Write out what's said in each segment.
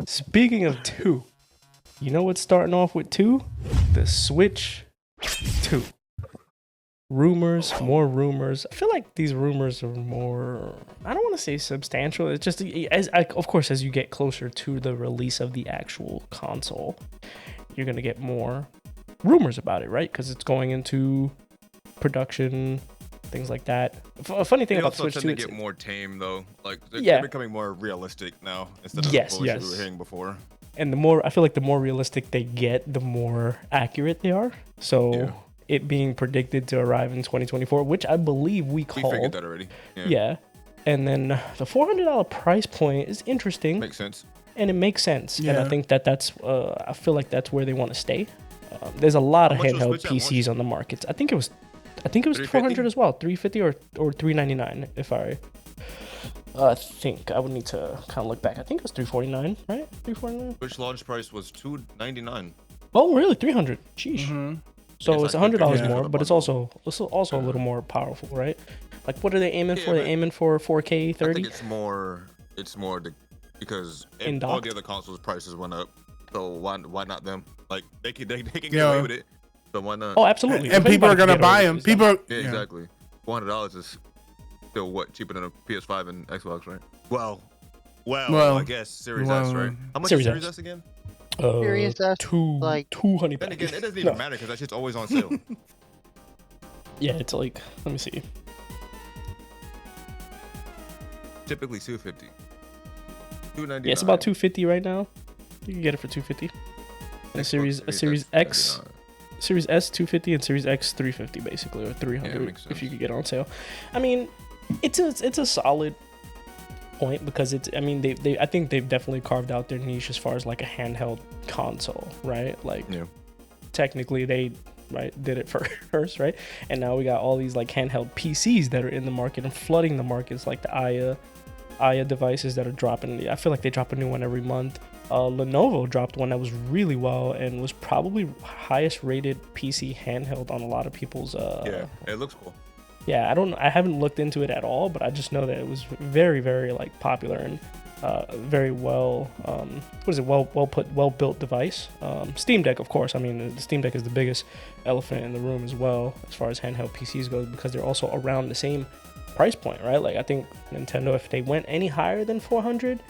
Speaking of 2, you know what's starting off with 2? The Switch 2. Rumors, more rumors. I feel like these rumors are more, I don't want to say substantial. It's just, of course, as you get closer to the release of the actual console, you're going to get more rumors about it, right? Because it's going into production, things like that. A funny thing about Switch 2, to get more tame though. Like they're becoming more realistic now instead of the bullshit we were hearing before. And I feel like the more realistic they get, the more accurate they are. So it being predicted to arrive in 2024, which I believe we called. We figured that already. Yeah. And then the $400 price point is interesting. Makes sense. And it makes sense. Yeah. And I think that's I feel like that's where they want to stay. There's a lot of handheld PCs on the market. I think it was 400 as well, 350 or 399 if I think. I would need to kind of look back. I think it was 349, right? 349. Which launch price was $299. Oh, really? 300. Sheesh. Mm-hmm. So it's $100 more, but it's also a little more powerful, right? Like, what are they aiming for? They're aiming for 4K 30. I think it's more because all the other consoles prices went up. So why not them? Like they can get away with it. So why not? Oh, absolutely. And people are gonna buy them. Exactly. $400 is still cheaper than a PS5 and Xbox, right? Well, I guess Series S, right? How much is Series S again? Series S, like $200. Then again, it doesn't even matter because that shit's always on sale. Yeah, it's like, let me see. Typically $250. $299. Yeah, it's about $250 right now. You can get it for $250. And Series X. Series S $250 and Series X $350 basically, or $300 if you could get on sale. I mean, it's a solid point because I think they've definitely carved out their niche as far as like a handheld console, right? Like technically they did it first, right? And now we got all these like handheld PCs that are in the market and flooding the markets, like the Aya devices that are dropping. I feel like they drop a new one every month. Lenovo dropped one that was really well and was probably highest rated PC handheld on a lot of people's. Yeah, it looks cool. Yeah, I haven't looked into it at all, but I just know that it was very, very like popular and very well. Well built device. Steam Deck, of course. I mean, the Steam Deck is the biggest elephant in the room as well as far as handheld PCs go because they're also around the same price point, right? Like I think Nintendo, if they went any higher than 400,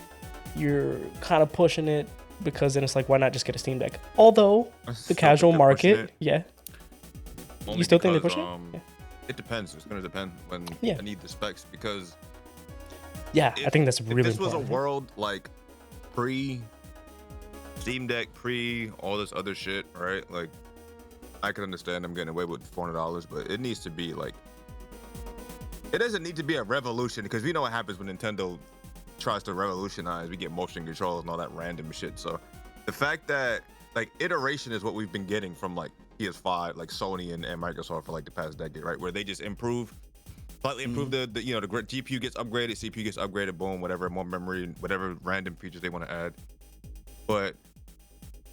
you're kind of pushing it because then it's like, why not just get a Steam Deck? Although the casual market, you still think they're pushing it? Yeah. It depends. It's gonna depend when I need the specs because I think that's really if this important. was a world like pre Steam Deck, pre all this other shit, right? Like I can understand them getting away with $400, but it needs to be like, it doesn't need to be a revolution because we know what happens when Nintendo tries to revolutionize. We get motion controls and all that random shit. So the fact that like iteration is what we've been getting from like PS5, like Sony and Microsoft for like the past decade, right? Where they just slightly improve the GPU gets upgraded, CPU gets upgraded, boom, whatever, more memory, whatever random features they want to add. But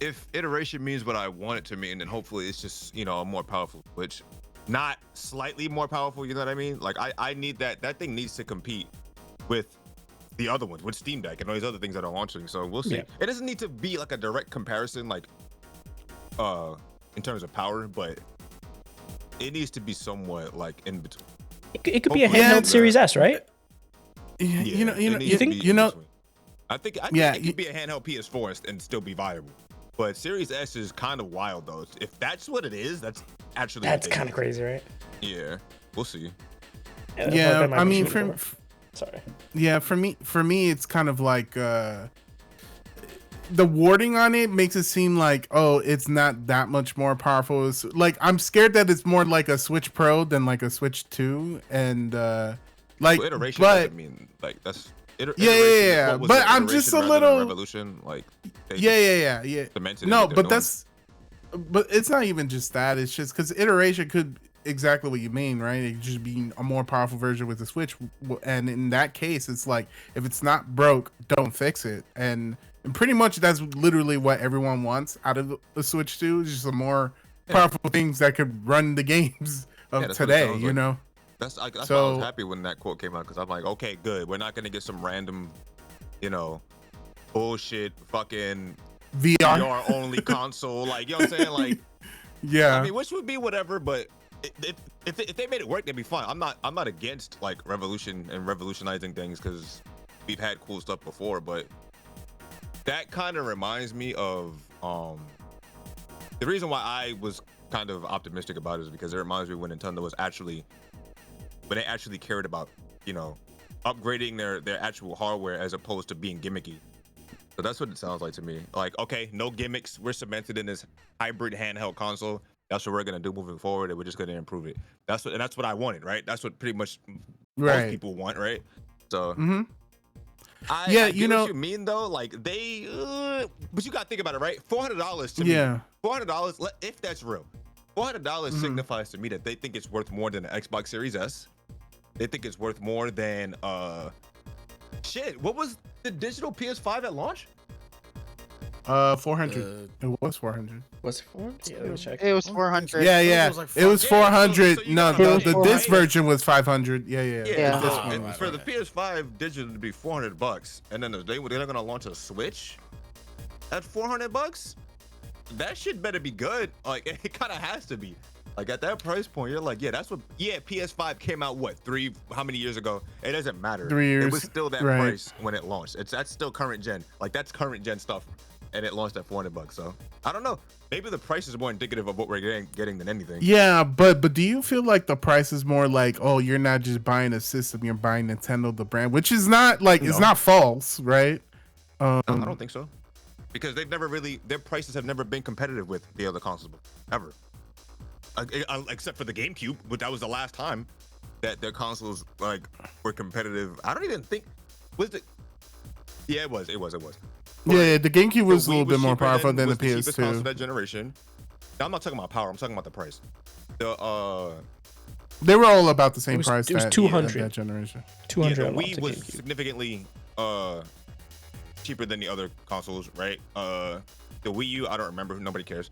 if iteration means what I want it to mean, then hopefully it's just, a more powerful Switch, not slightly more powerful. You know what I mean? Like I need that thing needs to compete with the other ones, with Steam Deck and all these other things that are launching. So we'll see. It doesn't need to be like a direct comparison, like in terms of power, but it needs to be somewhat like in between. It could be a handheld Series S, right? You think? I think it could be a handheld PS4 and still be viable. But Series S is kind of wild though. If that's what it is, that's kind of crazy, right? Yeah, we'll see. Yeah, I mean, sorry. Yeah, for me, it's kind of like the wording on it makes it seem like, oh, it's not that much more powerful. It's like I'm scared that it's more like a Switch Pro than like a Switch 2, and like. So iteration doesn't mean like that's. Yeah. But I'm just a little revolution, like. Yeah. No, but but it's not even just that. It's just because iteration could exactly what you mean, right? It could just be a more powerful version with the Switch, and in that case, it's like if it's not broke, don't fix it, and pretty much that's literally what everyone wants out of the Switch 2. Just some more powerful things that could run the games of today. That's why I was happy when that quote came out because I'm like, okay, good. We're not gonna get some random, bullshit fucking VR only console. Like, you know what I'm saying? Like, yeah. I mean, which would be whatever, but if they made it work, they'd be fine. I'm not against like revolutionizing things because we've had cool stuff before, but that kind of reminds me of the reason why I was kind of optimistic about it is because it reminds me when Nintendo was when they actually cared about, you know, upgrading their actual hardware as opposed to being gimmicky. So that's what it sounds like to me. Like, okay, no gimmicks. We're cemented in this hybrid handheld console. That's what we're gonna do moving forward, and we're just gonna improve it. That's what I wanted, right? That's what pretty much most people want, right? So, I get what you mean though. Like but you gotta think about it, right? $400 to me. $400, if that's real. $400 signifies to me that they think it's worth more than the Xbox Series S. They think it's worth more than shit. What was the digital PS5 at launch? 400. It was 400. Was it 400? Yeah, let me check. It was 400. Yeah. It was 400. So no, the disc version was 500. Yeah. For the PS5 digital to be $400, and then they're gonna launch a Switch at $400. That shit better be good. Like, it kind of has to be. Like, at that price point, you're like, yeah, that's what. Yeah, PS5 came out how many years ago? It doesn't matter. 3 years. It was still that price when it launched. That's still current gen. Like, that's current gen stuff, and it launched at $400. So I don't know. Maybe the price is more indicative of what we're getting than anything. Yeah, but do you feel like the price is more like, oh, you're not just buying a system, you're buying Nintendo the brand, which is not like it's not false, right? No, I don't think so, because their prices have never been competitive with the other consoles ever. Except for the GameCube, but that was the last time that their consoles like were competitive. I don't even think was it. Yeah, it was. But yeah, the GameCube was a little bit more powerful than the cheapest console PS2. that generation. Now, I'm not talking about power. I'm talking about the price. They were all about the same price. It was 200 that generation. 200. Yeah, the Wii was significantly cheaper than the other consoles, right? The Wii U, I don't remember. Nobody cares.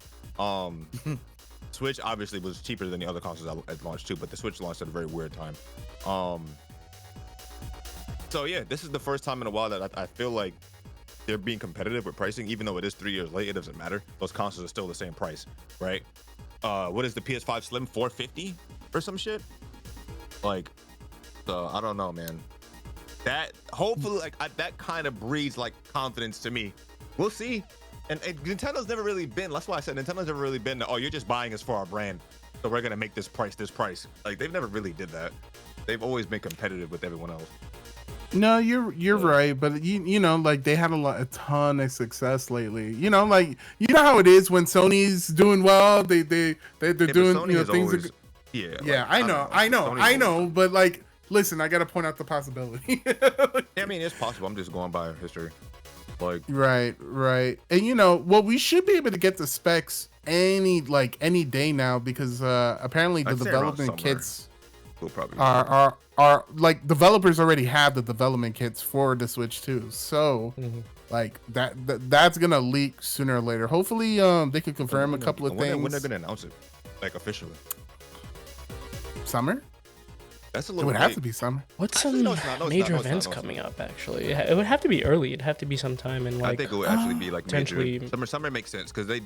Switch obviously was cheaper than the other consoles at launch too, but the Switch launched at a very weird time. So yeah, this is the first time in a while that I feel like they're being competitive with pricing, even though it is 3 years late. It doesn't matter. Those consoles are still the same price, right? What is the PS5 Slim? $450 or some shit? Like, so I don't know, man. That hopefully that kind of breeds like confidence to me. We'll see. And Nintendo's never really been. That's why I said Nintendo's never really been. Oh, you're just buying us for our brand, so we're gonna make this price. Like, they've never really did that. They've always been competitive with everyone else. No, you're right, but you know, like they had a ton of success lately. You know, like you know how it is when Sony's doing well, they're doing things. Always, I know, but like, listen, I gotta point out the possibility. I mean, it's possible. I'm just going by history. Like, right, and you know, well, we should be able to get the specs any day now because apparently the development kits we'll probably are like developers already have the development kits for the Switch too. So like that's gonna leak sooner or later. Hopefully, they could confirm a couple of things. When they're gonna announce it, like officially? Summer. That's a It little. would have to be summer. What's some major events coming up? Actually, it would have to be early. It'd have to be sometime in like. I think it would actually be like potentially major. Summer makes sense because they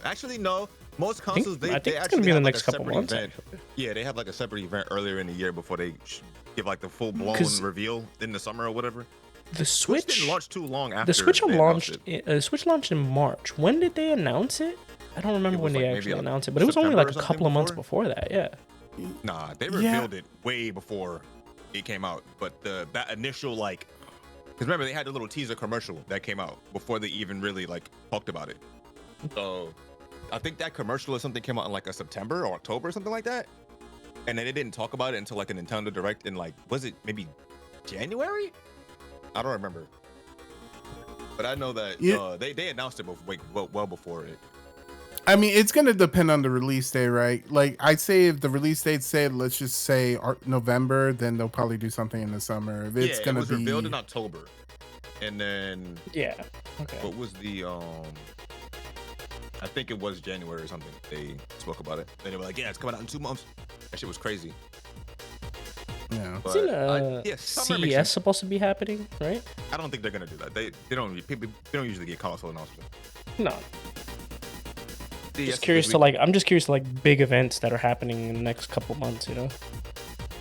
actually no. Most consoles I think they it's actually gonna be in the have, next like, a couple separate months. event. Yeah, they have like a separate event earlier in the year before they give like the full blown reveal in the summer or whatever. The Switch didn't launch too long after. The Switch launched in March. When did they announce it? I don't remember when they actually announced it, but it was only like a couple of months before that. Yeah. Nah, they revealed it way before it came out. But that initial like, because remember they had the little teaser commercial that came out before they even really like talked about it. So I think that commercial or something came out in like a September or October or something like that. And then they didn't talk about it until like a Nintendo Direct in like, was it maybe January? I don't remember. But I know that they announced it well before it. I mean, it's gonna depend on the release day, right? Like, I'd say if the release date said, let's just say November, then they'll probably do something in the summer. If it's gonna it was revealed in October, and then okay. What was the I think it was January or something. They spoke about it. Then they were like, yeah, it's coming out in 2 months. That shit was crazy. Yeah. But, CES supposed to be happening, right? I don't think they're gonna do that. They don't usually get console announcements. No. Just curious to I'm just curious to big events that are happening in the next couple months, you know.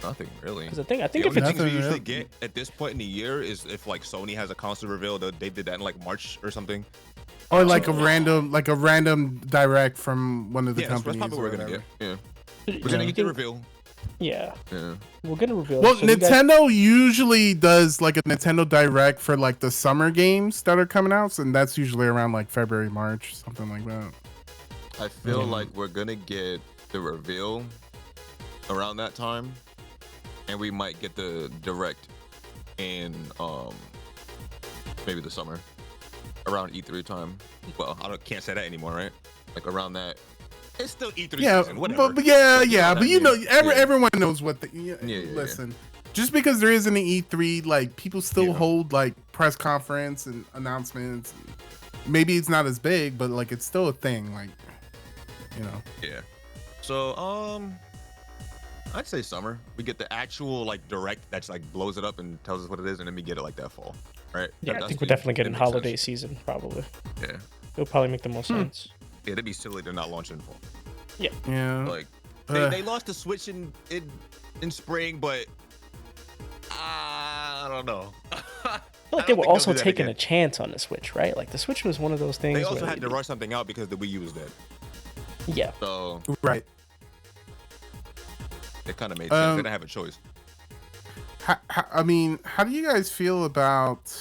Nothing really. Because I think if the it's things we usually get at this point in the year is if Sony has a console reveal. They did that in March or something. Or a random direct from one of the companies. That's probably what we're gonna get. Yeah. We're gonna get the reveal. Yeah. We're gonna reveal. Well, so Nintendo usually does a Nintendo Direct for the summer games that are coming out, and that's usually around February, March, something like that. I feel like we're gonna get the reveal around that time, and we might get the Direct in maybe the summer, around E3 time. Well, can't say that anymore, right? Around that. It's still E3 season, whatever. But everyone knows what listen. Just because there isn't an E3, people still hold press conference and announcements. Maybe it's not as big, but it's still a thing, Yeah. So I'd say summer. We get the actual Direct that's blows it up and tells us what it is, and then we get it that fall, right? Yeah, I think we're definitely getting holiday season, probably. Yeah. It'll probably make the most sense. Yeah, that'd be silly to not launch in fall. Yeah. Yeah. They lost the Switch in spring, but I don't know. I feel like they were also taking a chance on the Switch, right? The Switch was one of those things. They also had to rush something out because the Wii U was dead. Yeah. So right. It kind of made sense. They didn't have a choice. How do you guys feel about?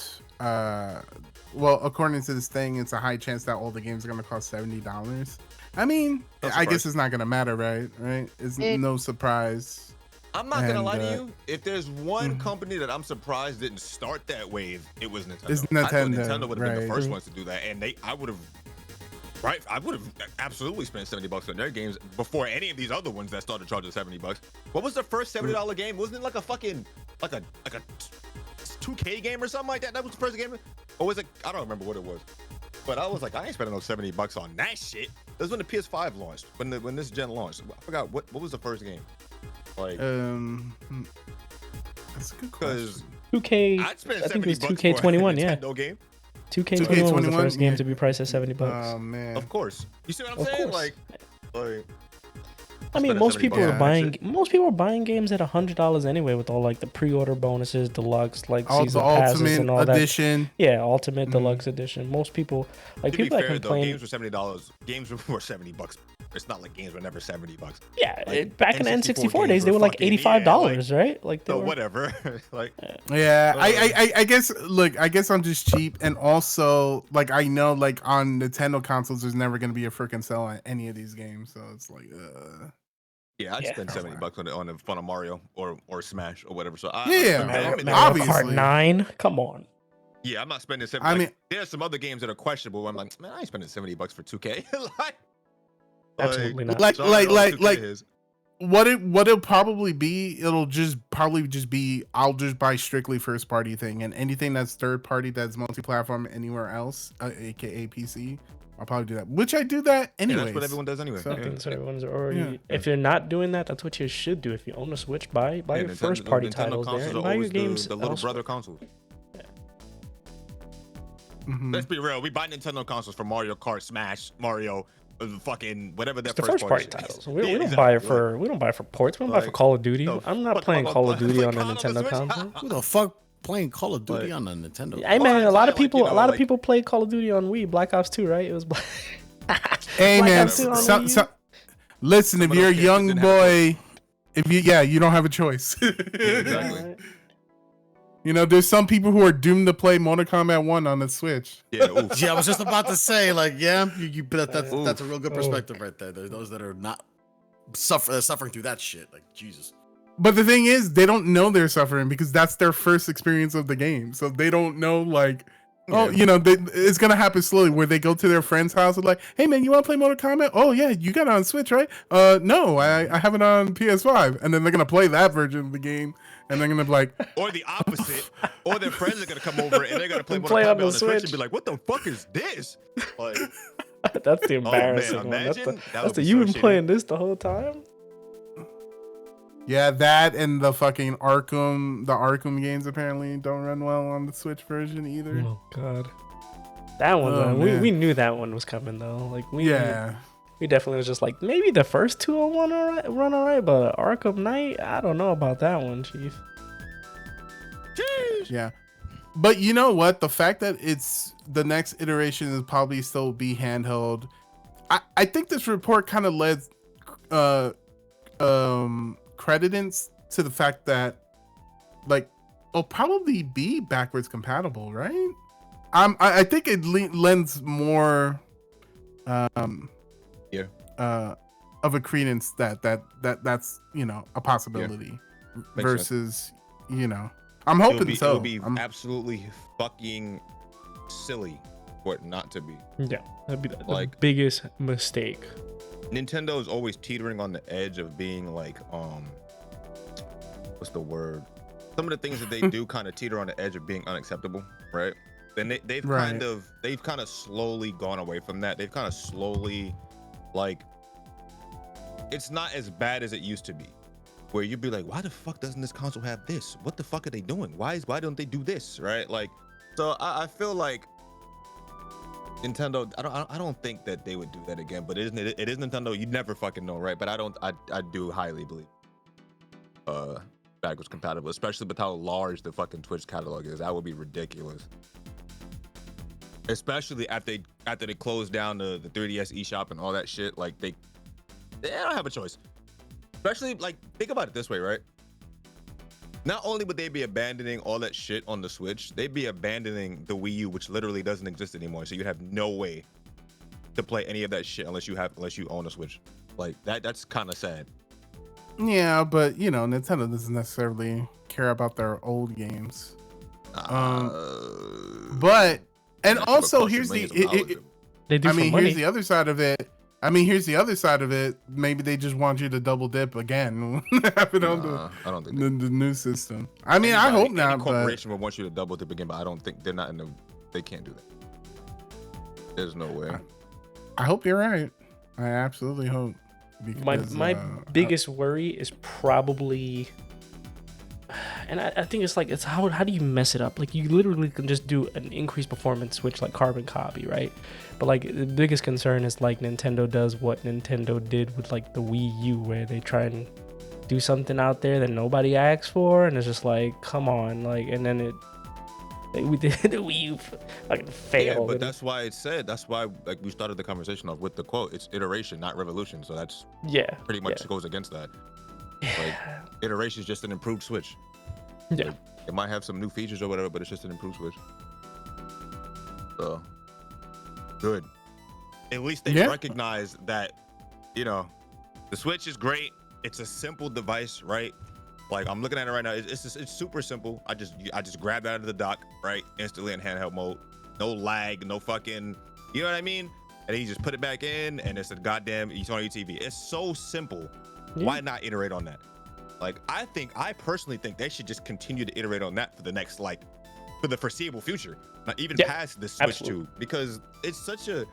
Well, according to this thing, it's a high chance that all the games are going to cost $70. I guess it's not going to matter, right? It's no surprise. I'm not going to lie to you. If there's one company that I'm surprised didn't start that wave, it was Nintendo. It's Nintendo. I thought Nintendo would have been the first ones to do that, and I would have absolutely spent $70 on their games before any of these other ones that started charging $70. What was the first $70 game? Wasn't it a fucking a 2K game or something like that? That was the first game. Or was it? I don't remember what it was. But I was I ain't spending no $70 on that shit. That was when the PS5 launched. When this gen launched. I forgot what was the first game. That's a good question. 2K. I'd spend I think it was 2K21. Yeah. Game. 2K21 was the first game to be priced at $70. Oh man. Of course. You see what I'm saying? Course. Most people are buying games at $100 anyway, with all the pre-order bonuses, deluxe, all season the passes ultimate and all edition. That. Yeah, ultimate deluxe edition. Most people people that complain. Games were $70. Games were $70. It's not like games were never $70. Yeah, back in the N64 days, they were $85, right? Whatever. I guess. Look, I guess I'm just cheap, and also I know on Nintendo consoles, there's never gonna be a freaking sale on any of these games, so it's Yeah, I'd spend $70 on a Mario or Smash or whatever. So Mario Kart 9. Come on. Yeah, I'm not spending $70. There's some other games that are questionable. Where I'm man, I ain't spending $70 for 2K. Absolutely not. What it'll probably be, it'll probably just be I'll just buy strictly first party thing, and anything that's third party that's multi-platform anywhere else, aka PC, I'll probably do that. Which I do that anyway. Yeah, that's what everyone does anyway. So, that's what everyone's already. Yeah. If you're not doing that, that's what you should do. If you own a Switch, buy your first party titles there, and buy your games. The little brother consoles. Yeah. Let's be real. We buy Nintendo consoles for Mario Kart, Smash, Mario. Fucking whatever that first party titles. We don't buy it for ports. We don't buy for Call of Duty. I'm not playing Call of Duty on a Nintendo console. Who the fuck playing Call of Duty on a Nintendo? Hey man, a lot of people play Call of Duty on Wii. Black Ops 2, right? It was Hey man, listen, if you're a young boy, you don't have a choice. Exactly. There's some people who are doomed to play Mortal Kombat 1 on the Switch. Yeah, I was just about to say, that's a real good perspective right there. There's those that are not suffering through that shit. Jesus. But the thing is, they don't know they're suffering because that's their first experience of the game. So they don't know, it's going to happen slowly where they go to their friend's house and hey man, you want to play Mortal Kombat? Oh yeah, you got it on Switch, right? No, I have it on PS5. And then they're going to play that version of the game. And they're gonna be or the opposite, or their friends are gonna come over and they're gonna play Mortal Kombat on the Switch and be like, "What the fuck is this?" That's the embarrassing one. That's the you've been playing this the whole time. Yeah, that and the fucking Arkham games apparently don't run well on the Switch version either. Oh god, that one. We knew that one was coming though. Like we definitely was just like maybe the first 2 on one run alright, but Arkham Knight, I don't know about that one, Chief. Jeez. Yeah, but you know what? The fact that it's the next iteration is probably still be handheld. I think this report kind of led credence to the fact that like it'll probably be backwards compatible, right? I think it lends more of a credence that's a possibility versus I'm hoping so. It would be absolutely fucking silly for it not to be. Yeah, that'd be the biggest mistake. Nintendo is always teetering on the edge of being like, what's the word? Some of the things that they do kind of teeter on the edge of being unacceptable, right? And they've kind of slowly gone away from that. They've kind of slowly, like, it's not as bad as it used to be, where you'd be like, why the fuck doesn't this console have this? What the fuck are they doing? Why don't they do this, right? Like, so I feel like Nintendo, I don't think that they would do that again, but it is Nintendo. You never fucking know, right? But I do highly believe backwards compatible, especially with how large the fucking Twitch catalog is. That would be ridiculous. Especially after they closed down the 3DS eShop and all that shit. Like they don't have a choice. Especially, like, think about it this way, right? Not only would they be abandoning all that shit on the Switch, they'd be abandoning the Wii U, which literally doesn't exist anymore. So you have no way to play any of that shit unless you own a Switch. Like that's kind of sad. Yeah, but Nintendo doesn't necessarily care about their old games. But also here's the here's the other side of it. Here's the other side of it. Maybe they just want you to double dip again. Have it on I don't think the new system. I hope not. Any corporation would want you to double dip again, but I don't think they're not in the. They can't do that. There's no way. I hope you're right. I absolutely hope. Because, my biggest worry is probably, and I think it's how do you mess it up? Like you literally can just do an increased performance switch like carbon copy, right? But like the biggest concern is like Nintendo does what Nintendo did with like the Wii U, where they try and do something out there that nobody asks for, and it's just like, come on, like, and then we did the Wii U fucking failed. Yeah, but that's why like we started the conversation off with the quote. It's iteration, not revolution. So that's pretty much goes against that. Like iteration is just an improved Switch. Yeah, like, it might have some new features or whatever, but it's just an improved Switch. So good. At least they recognize that, the Switch is great. It's a simple device, right? Like I'm looking at it right now. It's super simple. I just grab it out of the dock, right, instantly in handheld mode. No lag, no fucking, you know what I mean? And then you just put it back in, and it's a goddamn. It's on your TV. It's so simple. Yeah. Why not iterate on that? Like I personally think they should just continue to iterate on that for the next for the foreseeable future, not even past the Switch 2, because it's such a.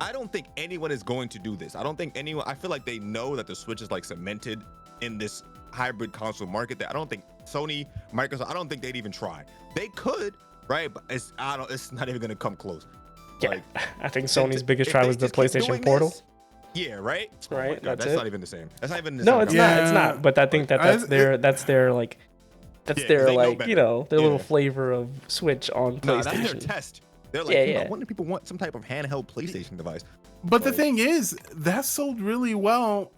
I don't think anyone is going to do this. I feel like they know that the Switch is like cemented in this hybrid console market that I don't think Sony, Microsoft, I don't think they'd even try. They could, right? But it's not even gonna come close. Yeah, like, I think Sony's biggest try was the PlayStation Portal. Yeah, right. Right. Oh God, that's not even the same. That's not even the same. No, it's not. It's not. But I think that's their their little flavor of Switch on PlayStation. That's their test. They're like, I wonder if people want some type of handheld PlayStation device. But the thing is, that sold really well.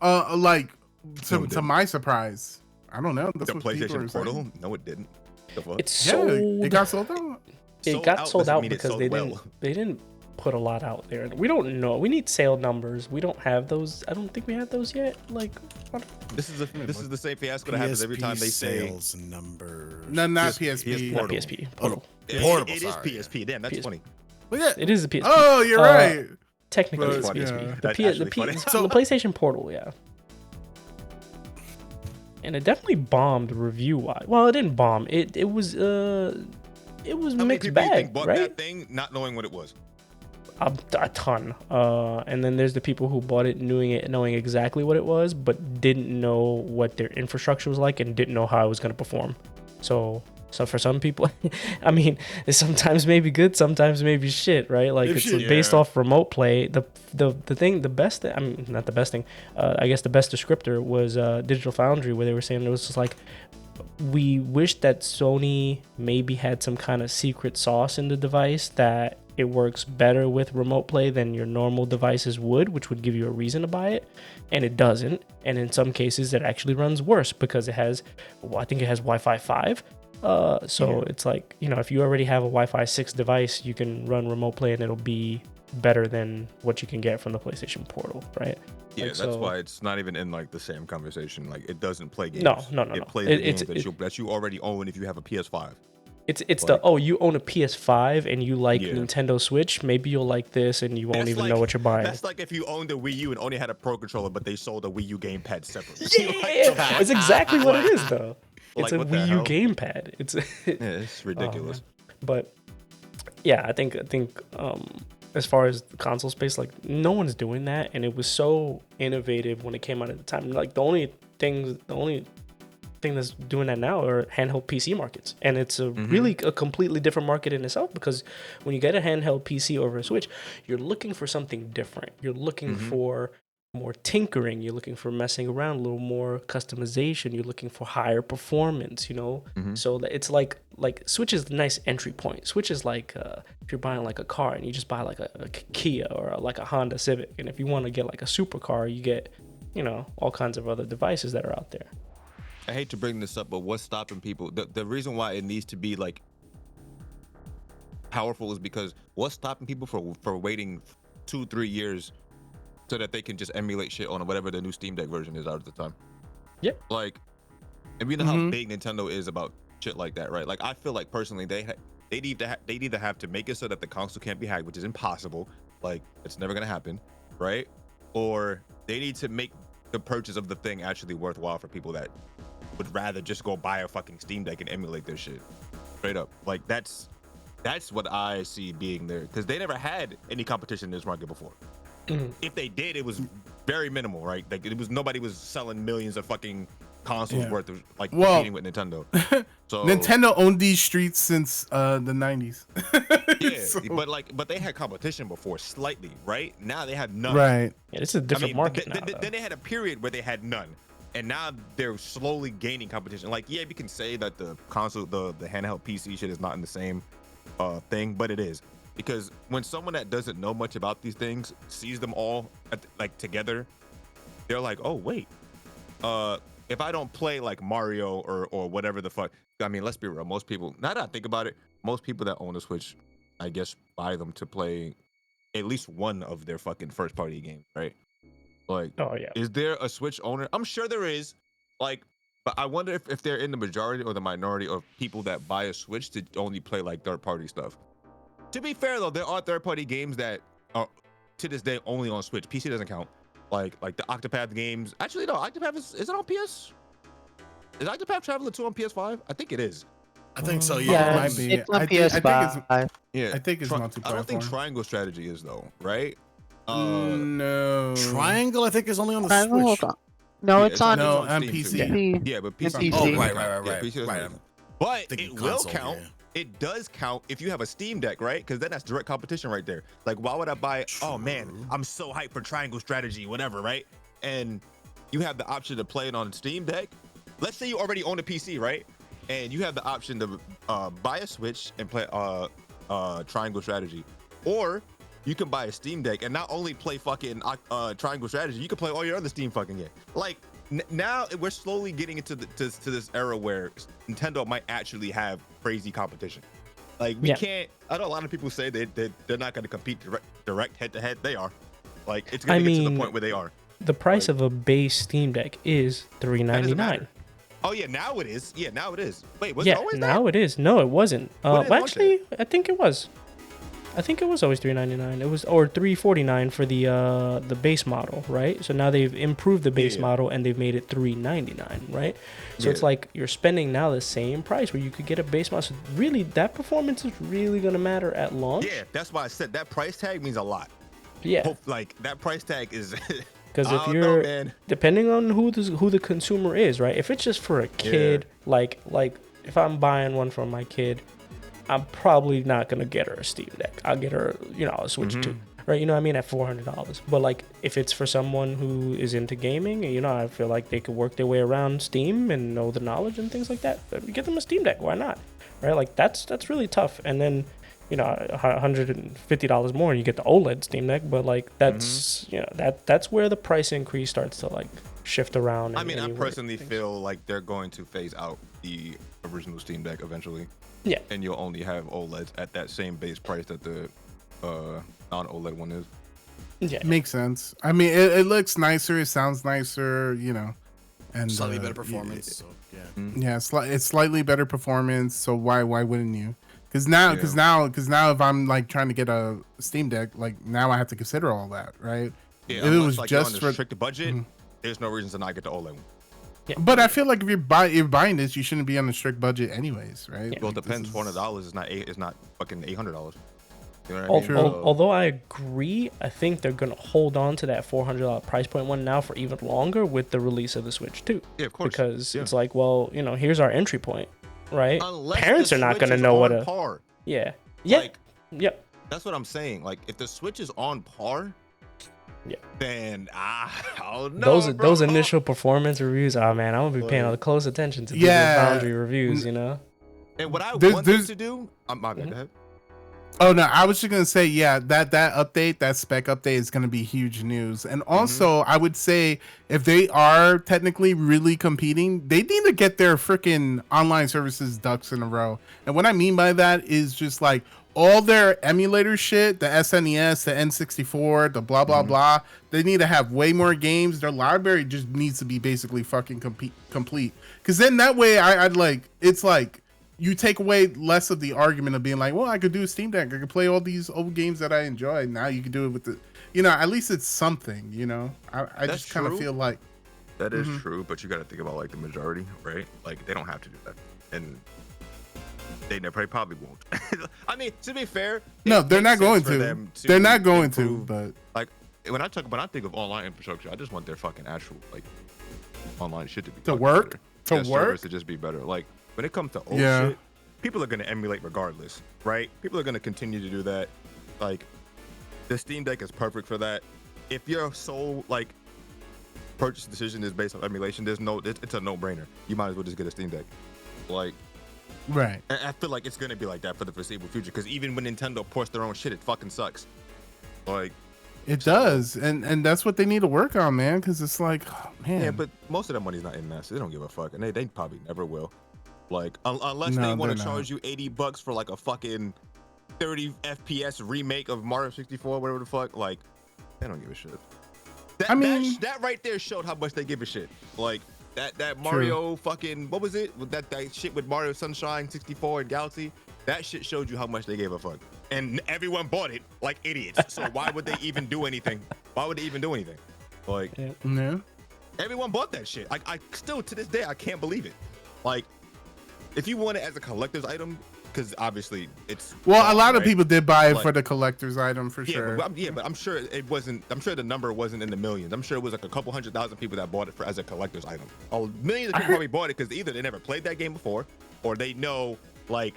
To my surprise, I don't know. That's the PlayStation Portal? No, it didn't. It got sold out. It got sold out because they didn't put a lot out there. We don't know. We need sale numbers. We don't have those. I don't think we have those yet. Like, this is the same fiasco that happens every time they say sales numbers. No, not PSP. Not PSP. Portal. Portable. It is PSP. Damn, that's funny. It is a PSP. Oh, you're right. Technically, it's PSP. The PlayStation Portal, yeah. And it definitely bombed review-wise. Well, it didn't bomb. It was mixed bag, bought right? That thing not knowing what it was. a ton. And then there's the people who bought it knowing exactly what it was, but didn't know what their infrastructure was like and didn't know how it was going to perform. So for some people, I mean, it sometimes may be good, sometimes may be shit, right? Like it's based off remote play. The best thing, I mean, not the best thing, I guess the best descriptor was Digital Foundry, where they were saying it was just like, we wish that Sony maybe had some kind of secret sauce in the device that it works better with remote play than your normal devices would, which would give you a reason to buy it, and it doesn't. And in some cases it actually runs worse because it has, I think it has Wi-Fi 5. It's like, you know, if you already have a Wi-Fi 6 device, you can run remote play and it'll be better than what you can get from the PlayStation Portal, right? Yeah, like, that's why it's not even in like the same conversation. Like it doesn't play games. No. It plays the games that you already own if you have a PS5. It's like, you own a PS5 and you like Nintendo Switch, maybe you'll like this and you won't even know what you're buying. That's like if you owned a Wii U and only had a Pro Controller, but they sold a Wii U gamepad separately. Yeah, it's exactly what it is though. It's like, a Wii U gamepad. It's ridiculous. But yeah, I think as far as the console space, like no one's doing that, and it was so innovative when it came out at the time. Like the only thing that's doing that now are handheld PC markets, and it's really a completely different market in itself, because when you get a handheld PC over a Switch, you're looking for something different. You're looking for more tinkering, you're looking for messing around, a little more customization, you're looking for higher performance, you know. So it's like Switch is a nice entry point. Switch is like if you're buying like a car and you just buy like a Kia or like a Honda Civic, and if you want to get like a supercar, you get, you know, all kinds of other devices that are out there. I hate to bring this up, but what's stopping people? The reason why it needs to be like powerful is because what's stopping people for waiting 2-3 years so that they can just emulate shit on whatever the new Steam Deck version is out at the time. Yeah. Like, and we know how big Nintendo is about shit like that, right? Like, I feel like personally they either have to make it so that the console can't be hacked, which is impossible. Like, it's never gonna happen, right? Or they need to make the purchase of the thing actually worthwhile for people that would rather just go buy a fucking Steam Deck and emulate their shit. Straight up. Like, that's what I see being there, because they never had any competition in this market before. If they did, it was very minimal, right? Like nobody was selling millions of fucking consoles worth of like competing with Nintendo. So Nintendo owned these streets since the 90s. but they had competition before slightly, right? Now they have none. Right. Yeah, it's a different market now. Then they had a period where they had none, and now they're slowly gaining competition. Like, yeah, we can say that the console, the handheld PC shit is not in the same thing, but it is. Because when someone that doesn't know much about these things sees them all like together, they're like, oh wait, if I don't play like Mario or whatever the fuck, I mean, let's be real, most people, now that I think about it, most people that own a Switch, I guess, buy them to play at least one of their fucking first party games, right? Like, is there a Switch owner? I'm sure there is, like, but I wonder if they're in the majority or the minority of people that buy a Switch to only play like third party stuff. To be fair though, there are third-party games that are to this day only on Switch. PC doesn't count. Like the Octopath games. Actually, no, Octopath is it on PS? Is Octopath Traveler 2 on PS5? I think it is. I think so. Yeah, it might be. It's on PS5. I think it's multi-platform. I don't think Triangle Strategy is though, right? No. Triangle, I think, is only on the Switch. No, it's on PC. Yeah, but PC. PC. Oh, right. Yeah, PC right. But it will count. It does count if you have a Steam Deck, right? Because then that's direct competition right there. Like, why would I buy? Oh man, I'm so hyped for Triangle Strategy, whatever, right? And you have the option to play it on Steam Deck. Let's say you already own a PC, right? And you have the option to buy a Switch and play Triangle Strategy, or you can buy a Steam Deck and not only play fucking Triangle Strategy, you can play all your other Steam fucking games. Like, now we're slowly getting into to this era where Nintendo might actually have crazy competition. Like, we can't. I know a lot of people say they're not going to compete direct head to head. They are. Like, it's going to get to the point where they are. The price of a base Steam Deck is $399. Oh yeah, now it is. Wait, was it always that? Now it is. No, it wasn't. Well, actually, I think it was. I think it was always $399. It was or $349 for the base model, right? So now they've improved the base model and they've made it $399, right? So it's like you're spending now the same price where you could get a base model. So really, that performance is really gonna matter at launch. Yeah, that's why I said that price tag means a lot. Yeah, like that price tag is. Because if you're depending on who the consumer is, right? If it's just for a kid, like if I'm buying one for my kid, I'm probably not gonna get her a Steam Deck. I'll get her, a Switch 2, right? You know what I mean? At $400. But like, if it's for someone who is into gaming, I feel like they could work their way around Steam and know the knowledge and things like that. Get them a Steam Deck. Why not? Right? Like that's really tough. And then, $150 more and you get the OLED Steam Deck. But like that's that's where the price increase starts to like shift around. I mean, I personally feel like they're going to phase out the original Steam Deck eventually. Yeah. And you'll only have OLEDs at that same base price that the non-OLED one is. Yeah. Makes sense. I mean, it looks nicer. It sounds nicer, and slightly better performance. So, yeah. Yeah, it's slightly better performance. So why wouldn't you? Because now, if I'm like trying to get a Steam Deck, like now I have to consider all that, right? Yeah. If it was like just for a strict budget, there's no reason to not get the OLED one. Yeah. But I feel like if you're buying this, you shouldn't be on a strict budget anyways, right? Yeah. Well, it depends. $400 is not fucking $800. You know what I mean? Although I agree, I think they're gonna hold on to that $400 price point one now for even longer with the release of the Switch 2. Yeah, of course. Because it's like, well, here's our entry point, right? Unless parents are not gonna know what a par. Yeah. Like, yep. That's what I'm saying. Like, if the Switch is on par. Yeah. Then I don't know. Those initial performance reviews, man, I'm gonna be paying close attention to these boundary reviews, And what I want them to do, my bad. Go ahead. Oh no, I was just gonna say, that update, that spec update is gonna be huge news. And also, I would say if they are technically really competing, they need to get their freaking online services ducks in a row. And what I mean by that is just like all their emulator shit, the SNES, the N64, the blah blah blah. They need to have way more games. Their library just needs to be basically fucking complete. Because then that way, I'd like it's like you take away less of the argument of being like, well, I could do a Steam Deck. I could play all these old games that I enjoy. Now you can do it with the, at least it's something. I just kind of feel like that is true, but you got to think about like the majority, right? Like they don't have to do that, and they probably won't. I mean, to be fair, no, they're not going to. They're not going to. But like when I think of online infrastructure, I just want their fucking actual like online shit to be to work. To just be better. Like when it comes to old shit, people are gonna emulate regardless, right? People are gonna continue to do that. Like the Steam Deck is perfect for that. If your sole like purchase decision is based on emulation, it's a no-brainer. You might as well just get a Steam Deck. Like. Right. I feel like it's gonna be like that for the foreseeable future because even when Nintendo ports their own shit, it fucking sucks. Like it does, and that's what they need to work on, man. Because it's like, oh, man. Yeah, but most of that money's not in that, so they don't give a fuck, and they probably never will. Like unless they want to charge you $80 for like a fucking 30 FPS remake of Mario 64, whatever the fuck. Like they don't give a shit. That right there showed how much they give a shit. Like. That Mario fucking what was it? That shit with Mario Sunshine 64 and Galaxy. That shit showed you how much they gave a fuck, and everyone bought it like idiots. So why would they even do anything? Like, everyone bought that shit. I still to this day I can't believe it. Like, if you want it as a collector's item, because obviously it's a lot of people did buy it for the collector's item for sure. But I'm sure it wasn't. I'm sure the number wasn't in the millions. I'm sure it was like a couple 100,000 people that bought it as a collector's item. Millions of people probably bought it because either they never played that game before, or they know like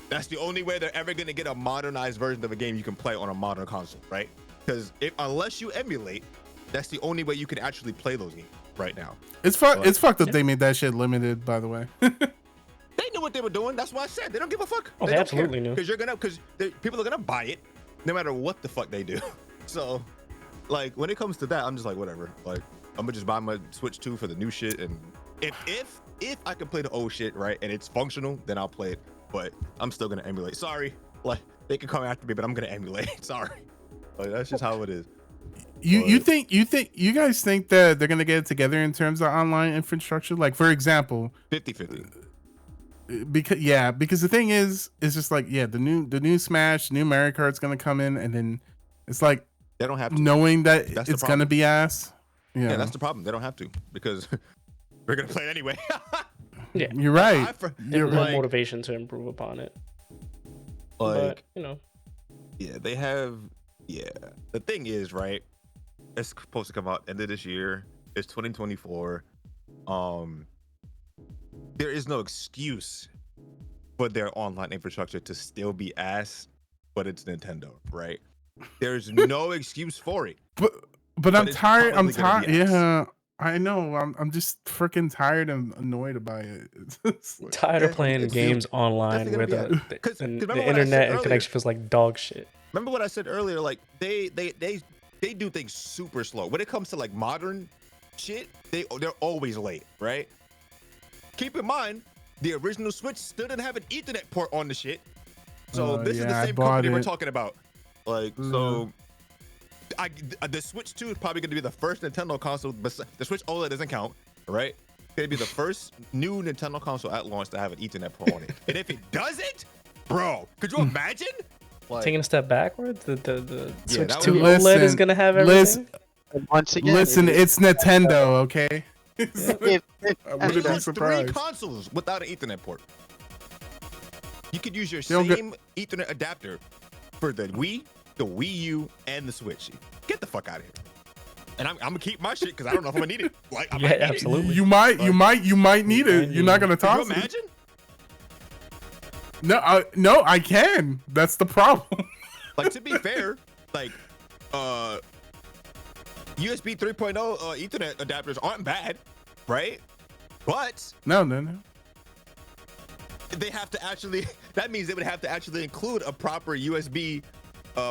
that's the only way they're ever gonna get a modernized version of a game you can play on a modern console, right? Because unless you emulate, that's the only way you can actually play those games right now. It's fucked up. They made that shit limited, by the way. They knew what they were doing. That's why I said they don't give a fuck. Oh, they absolutely knew. Because people are gonna buy it, no matter what the fuck they do. So, like when it comes to that, I'm just like whatever. Like I'm gonna just buy my Switch 2 for the new shit, and if I can play the old shit right and it's functional, then I'll play it. But I'm still gonna emulate. Sorry, like they can come after me, but I'm gonna emulate. Sorry, like that's just how it is. You guys think that they're gonna get it together in terms of online infrastructure? Like for example, 50-50. because the thing is, it's just like the new Smash, new Mario Kart's gonna come in, and then it's like they don't have to. Knowing that it's gonna be ass. Yeah, that's the problem. They don't have to because we're gonna play it anyway. Yeah, you're right. There's no motivation to improve upon it. Like, but, yeah, they have. Yeah, the thing is, right? It's supposed to come out end of this year. It's 2024. There is no excuse for their online infrastructure to still be ass, but it's Nintendo, right? There's no excuse for it. But I'm tired. I'm tired. Yeah, I know. I'm just freaking tired and annoyed by it. Tired of playing games online where the internet and connection feels like dog shit. Remember what I said earlier? Like they do things super slow. When it comes to like modern shit, they're always late, right? Keep in mind, the original Switch still didn't have an Ethernet port on the shit. So this is the same company we're talking about. Like, so the Switch 2 is probably going to be the first Nintendo console. The Switch OLED doesn't count, right? It's going to be the first new Nintendo console at launch to have an Ethernet port on it. And if it doesn't, bro, could you imagine? Like, taking a step backwards, the Switch 2 OLED is going to have everything. Once again, listen, it's Nintendo, okay? I wouldn't be surprised. 3 consoles without an Ethernet port. You could use your same Ethernet adapter for the Wii, the Wii U, and the Switch. Get the fuck out of here. And I'm gonna keep my shit because I don't know if I'm gonna need it. Like, absolutely. You might need it. You're not gonna toss it. Can you imagine? No, I can. That's the problem. Like, to be fair, like, USB 3.0 Ethernet adapters aren't bad, right? But no. They have to actually. That means they would have to actually include a proper USB,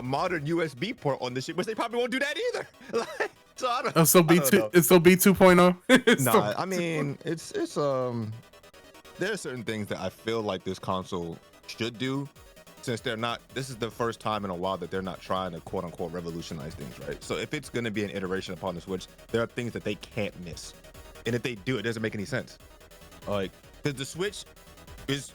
modern USB port on this shit, which they probably won't do that either. Like, so I don't. It's still B 2.0. Nah, I mean, it's there are certain things that I feel like this console should do, since they're not. This is the first time in a while that they're not trying to quote unquote revolutionize things, right? So if it's gonna be an iteration upon the Switch, there are things that they can't miss, and if they do, it doesn't make any sense. Like, because the Switch is,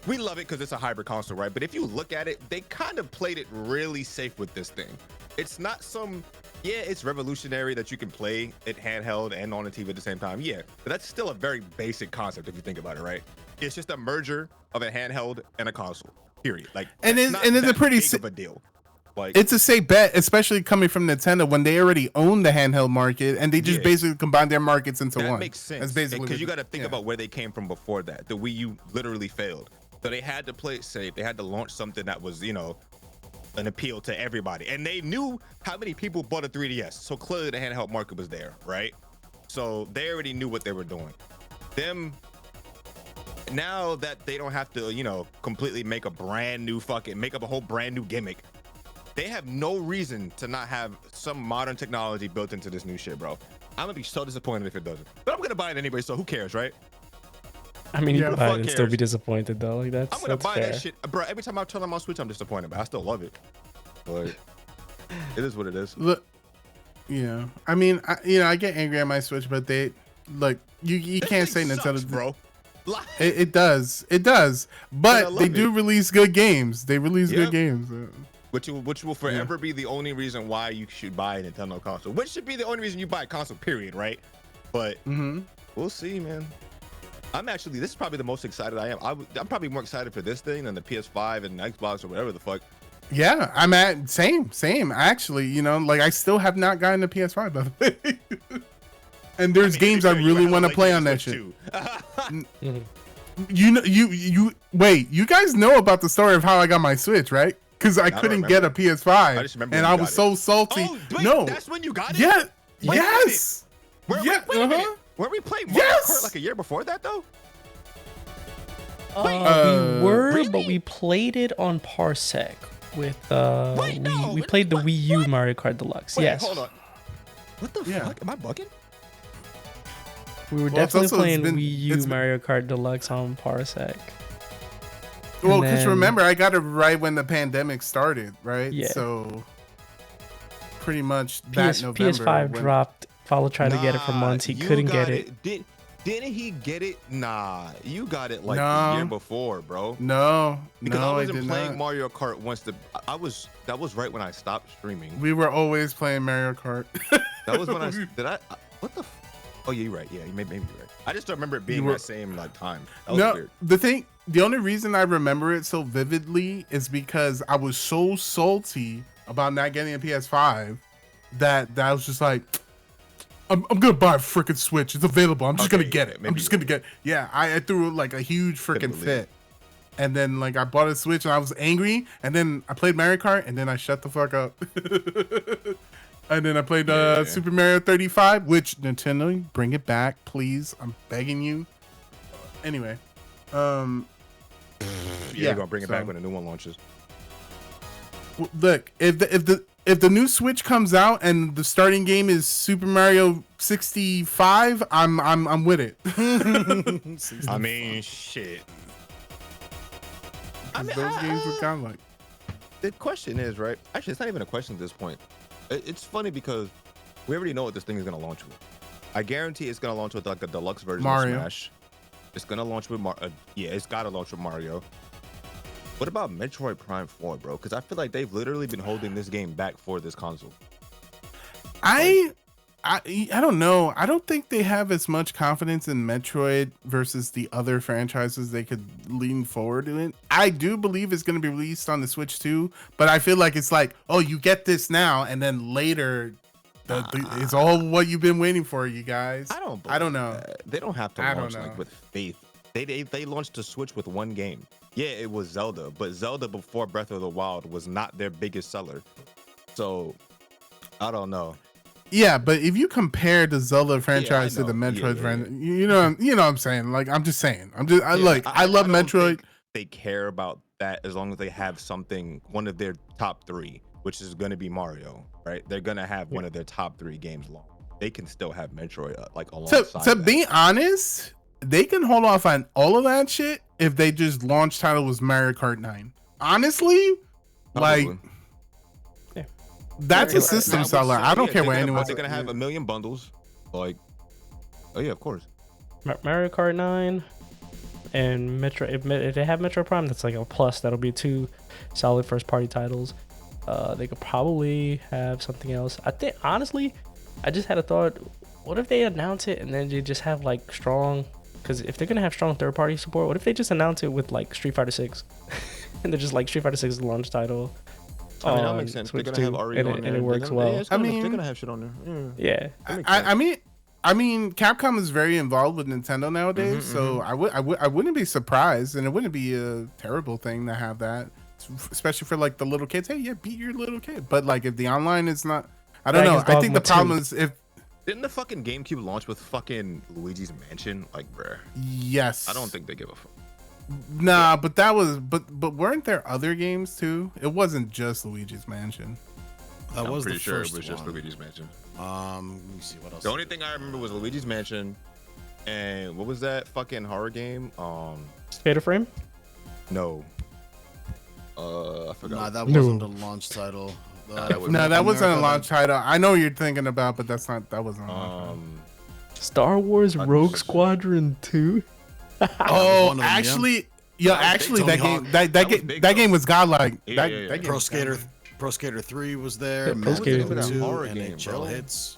we love it because it's a hybrid console, right? But if you look at it, they kind of played it really safe with this thing. It's not it's revolutionary that you can play it handheld and on the TV at the same time. Yeah, but that's still a very basic concept if you think about it, right? It's just a merger of a handheld and a console. Period. Like, and it's a pretty big of a deal. Like, it's a safe bet, especially coming from Nintendo when they already own the handheld market and they just basically combine their markets into one. That makes sense. That's basically because you got to think about where they came from before that. The Wii U literally failed, so they had to play it safe. They had to launch something that was, an appeal to everybody, and they knew how many people bought a 3DS. So clearly the handheld market was there, right? So they already knew what they were doing. Now that they don't have to, completely make up a whole brand new gimmick. They have no reason to not have some modern technology built into this new shit, bro. I'm gonna be so disappointed if it doesn't. But I'm gonna buy it anyway, so who cares, right? I mean, you can buy it and still be disappointed, though. Like, I'm gonna buy that shit, bro. Every time I turn on my Switch, I'm disappointed, but I still love it. But it is what it is. Look, I mean, I get angry at my Switch, but you can't say Nintendo, bro. It does, but they do release good games. They release good games. Which will forever be the only reason why you should buy a Nintendo console. Which should be the only reason you buy a console, period, right? But we'll see, man. This is probably the most excited I am. I'm probably more excited for this thing than the PS5 and Xbox or whatever the fuck. Yeah, I'm at same. Actually, I still have not gotten the PS5, by the way. And there's games I really want to play on that shit. Wait, you guys know about the story of how I got my Switch, right? Because I couldn't get a PS5, and I was so salty. Oh, wait, that's when you got it? Yeah. Yes. Wait a minute. Were we playing Mario Kart like a year before that, though? We were, really? But we played it on Parsec with we played the Wii U Mario Kart Deluxe. Yes. Hold on. What the fuck? Am I bugging? We were definitely playing Wii U Mario Kart Deluxe on Parsec. Well, because remember, I got it right when the pandemic started, right? Yeah. So pretty much that November. PS5 dropped. Follow tried to get it for months. He couldn't get it. Did Didn't he get it? Nah, you got it like the year before, bro. No, because no, I wasn't playing not. Mario Kart once. That was right when I stopped streaming. We were always playing Mario Kart. That was when what the? Oh yeah, you're right. Yeah, maybe you're right. I just don't remember it being that same like time. That was weird. The only reason I remember it so vividly is because I was so salty about not getting a PS5 that I was just like, I'm gonna buy a freaking Switch. It's available. I'm just gonna get it. I'm just gonna get. Yeah, I threw like a huge freaking fit, and then like I bought a Switch and I was angry, and then I played Mario Kart, and then I shut the fuck up. And then I played Super Mario 35, which Nintendo, bring it back, please. I'm begging you. Anyway, you're gonna bring it back when the new one launches. Look, if the new Switch comes out and the starting game is Super Mario 65, I'm with it. I mean, shit. Those games were kind of like. The question is, right? Actually, it's not even a question at this point. It's funny because we already know what this thing is gonna launch with. I guarantee it's gonna launch with like a deluxe version of Smash. It's gonna launch with it's gotta launch with Mario. What about Metroid Prime 4, bro? Because I feel like they've literally been holding this game back for this console. I don't know. I don't think they have as much confidence in Metroid versus the other franchises they could lean forward in it. I do believe it's going to be released on the Switch too, but I feel like it's like, oh, you get this now, and then later, it's all what you've been waiting for, you guys. I don't know. They don't have to launch like with faith. They launched the Switch with one game. Yeah, it was Zelda, but Zelda before Breath of the Wild was not their biggest seller. So I don't know. Yeah, but if you compare the Zelda franchise to the Metroid franchise, you know what I'm saying. Like, I'm just saying. I love Metroid. They care about that as long as they have something, one of their top 3, which is going to be Mario, right? They're going to have one of their top 3 games long. They can still have Metroid like alongside. To be honest, they can hold off on all of that shit if they just launch title was Mario Kart 9. Honestly, like. That's a system seller. I don't care what anyone. They're gonna have a million bundles, like. Oh yeah, of course. Mario Kart 9 and Metro. If they have Metro Prime, that's like a plus. That'll be 2 solid first-party titles. They could probably have something else. I think honestly, I just had a thought. What if they announce it and then they just have like strong? Because if they're gonna have strong third-party support, what if they just announce it with like Street Fighter 6, and they're just like Street Fighter 6 is the launch title. I mean, that makes sense. They're gonna have Mario on there, and it works well. They're gonna have shit on there. Yeah. I mean, Capcom is very involved with Nintendo nowadays, so I wouldn't be surprised, and it wouldn't be a terrible thing to have that, especially for like the little kids. Hey, yeah, beat your little kid. But like, if the online is not, I don't know. I think the problem is if. Didn't the fucking GameCube launch with fucking Luigi's Mansion? Like, bruh. Yes. I don't think they give a fuck. Nah, but that was but weren't there other games too? It wasn't just Luigi's Mansion. I'm pretty sure it was just Luigi's Mansion. Let me see what else. The only thing I remember was Luigi's Mansion, and what was that fucking horror game? Fatal Frame? No. I forgot. Nah, that wasn't a launch title. That wasn't a launch title. I know what you're thinking about, but that wasn't a launch title. Star Wars Rogue Squadron 2? Oh, actually, that game was godlike. That Pro Skater 3 was there. Pro Skater 2, NHL hits.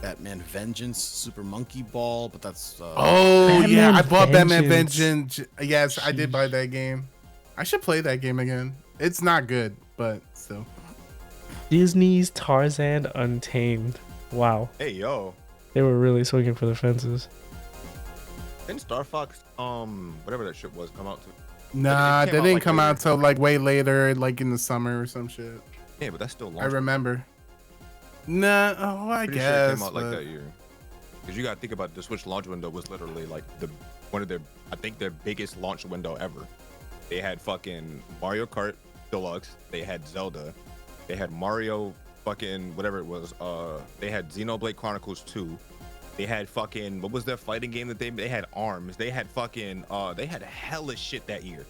Batman Vengeance, Super Monkey Ball, but that's. I bought Batman Vengeance. Yes, I did buy that game. I should play that game again. It's not good, but still. Disney's Tarzan Untamed. Wow. Hey yo. They were really swinging for the fences. Didn't Star Fox, whatever that shit was, come out too? Nah, they didn't come out till like way later, like in the summer or some shit. Yeah, but that's still long. I remember. Nah, I guess. Sure it came out like that year. Because you gotta think about the Switch launch window was literally like one of their biggest launch window ever. They had fucking Mario Kart Deluxe. They had Zelda. They had Mario fucking whatever it was. They had Xenoblade Chronicles 2. They had fucking, what was their fighting game that they had ARMS. They had fucking, they had hella shit that year.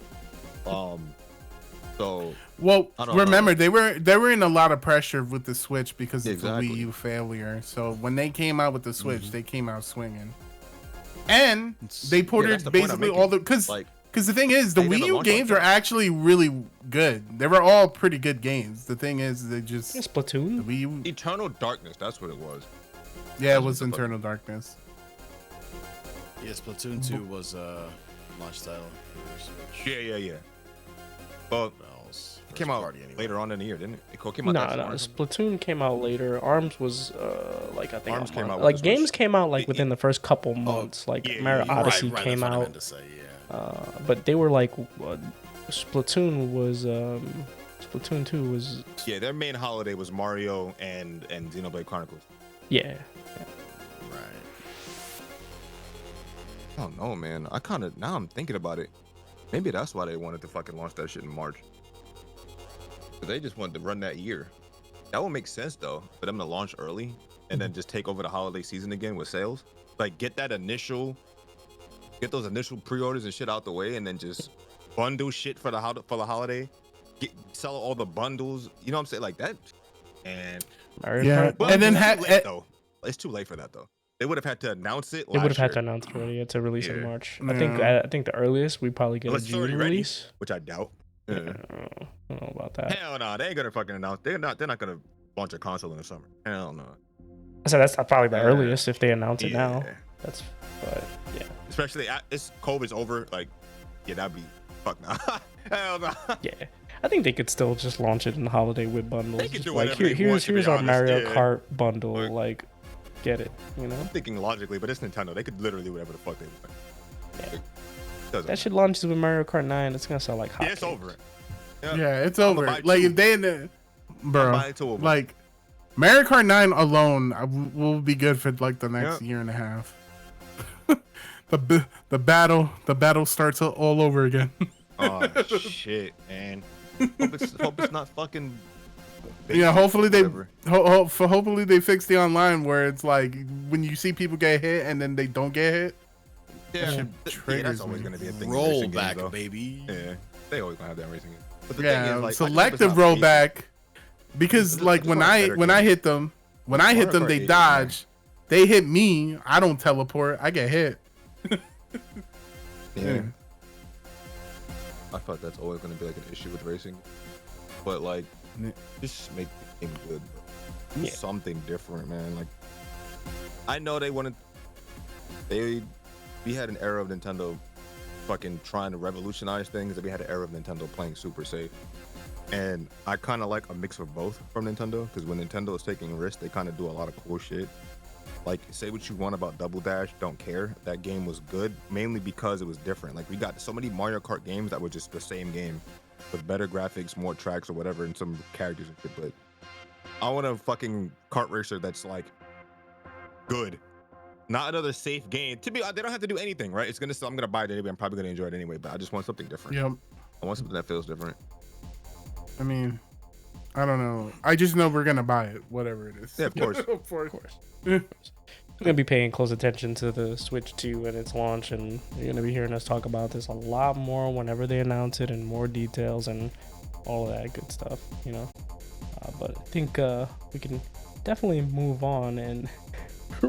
So. Well, remember, they were in a lot of pressure with the Switch because of the Wii U failure. So when they came out with the Switch, they came out swinging. And they ported basically all the because the thing is the Wii U games were actually really good. They were all pretty good games. The thing is they just Splatoon. The Wii U... Eternal Darkness. That's what it was. Yeah, it was Eternal Darkness. Yeah, Splatoon 2 was launch title. Yeah. Well, it came out later on in the year, didn't it? It came out No. Splatoon came out later. ARMS was like I think ARMS came out like games came out like within the first couple months. Like Mario Odyssey came out. But they were like Splatoon was Splatoon 2 was. Yeah, their main holiday was Mario and Xenoblade Chronicles. Yeah. Right. I don't know, man. Now I'm thinking about it. Maybe that's why they wanted to fucking launch that shit in March. But they just wanted to run that year. That would make sense though, for them to launch early and then just take over the holiday season again with sales. Like get those initial pre-orders and shit out the way, and then just bundle shit for the holiday. Sell all the bundles. You know what I'm saying? Like that. And yeah, and then it's too late for that though. They would have had to announce it. They would have had to announce it already. It's a release in March. I think the earliest we probably get a June release, which I doubt. I don't know about that. Hell no, they ain't gonna fucking announce. They're not gonna launch a console in the summer. Hell no. So that's probably the earliest if they announce it now. But yeah. Especially it's COVID's over. Like, yeah, that'd be fuck nah. Hell no. Yeah. I think they could still just launch it in the holiday with bundles. They could do like here's our Mario Kart bundle. Like, get it. You know. I'm thinking logically, but it's Nintendo. They could literally do whatever the fuck they want. Yeah. That shit launches with Mario Kart 9. It's gonna sell like hot. Yeah, it's over. Yeah, it's over. Like if they, bro, like Mario Kart 9 alone will be good for like the next year and a half. the battle starts all over again. Oh shit, man. Hope it's not fucking. Yeah, hopefully hopefully they fix the online where it's like when you see people get hit and then they don't get hit. Yeah, that's always gonna be a thing. Rollback, baby. Yeah, they always gonna have that racing game. But the thing is, like, selective rollback, because like when I hit them, they dodge. They hit me, I don't teleport. I get hit. Yeah. I thought that's always gonna be like an issue with racing, but like, just make the game good. Do something different, man. Like, I know they wanted. We had an era of Nintendo fucking trying to revolutionize things, and we had an era of Nintendo playing super safe. And I kind of like a mix of both from Nintendo, because when Nintendo is taking risks, they kind of do a lot of cool shit. Like, say what you want about Double Dash, don't care. That game was good, mainly because it was different. Like, we got so many Mario Kart games that were just the same game, with better graphics, more tracks or whatever, and some characters and shit. But I want a fucking kart racer that's like good. Not another safe game. To be, they don't have to do anything, right? I'm gonna buy it anyway. I'm probably gonna enjoy it anyway. But I just want something different. Yep. I want something that feels different. I mean, I don't know. I just know we're gonna buy it, whatever it is. Yeah, of course. Of course. I'm gonna be paying close attention to the Switch 2 and its launch, and you're gonna be hearing us talk about this a lot more whenever they announce it, and more details and all of that good stuff, you know. But I think we can definitely move on and